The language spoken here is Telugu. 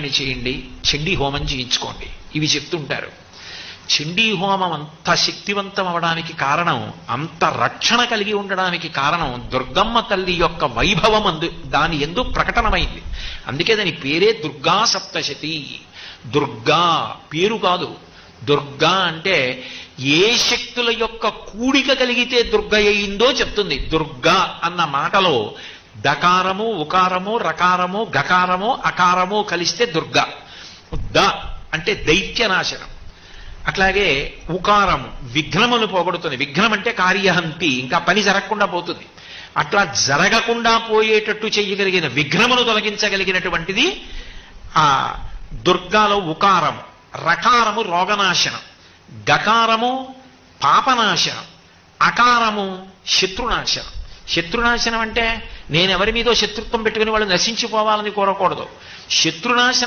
చేయండి, చండీ హోమం చేయించుకోండి, ఇవి చెప్తుంటారు. చండీ హోమం అంత శక్తివంతం అవడానికి కారణం, అంత రక్షణ కలిగి ఉండడానికి కారణం దుర్గమ్మ తల్లి యొక్క వైభవం దాని ఎందు ప్రకటనమైంది. అందుకే దాని పేరే దుర్గా సప్తశతి. దుర్గా పేరు కాదు, దుర్గా అంటే ఏ శక్తుల యొక్క కూడిక కలిగితే దుర్గ అయిందో చెప్తుంది. దుర్గా అన్న మాటలో దకారము, ఉకారము, రకారము, గకారము, అకారము కలిస్తే దుర్గా. ద అంటే దైత్యనాశనం. అట్లాగే ఉకారము విఘ్నమును పోగొడుతుంది. విఘ్నం అంటే కార్యహంతి, ఇంకా పని జరగకుండా పోతుంది. అట్లా జరగకుండా పోయేటట్టు చెయ్యగలిగిన, విఘ్నమును తొలగించగలిగినటువంటిది ఆ దుర్గాలో ఉకారము. రకారము రోగనాశనం, గకారము పాపనాశనం, అకారము శత్రునాశనం. శత్రునాశనం అంటే నేనెవరి మీదో శత్రుత్వం పెట్టుకుని వాళ్ళు నశించిపోవాలని కోరకూడదు. శత్రునాశనం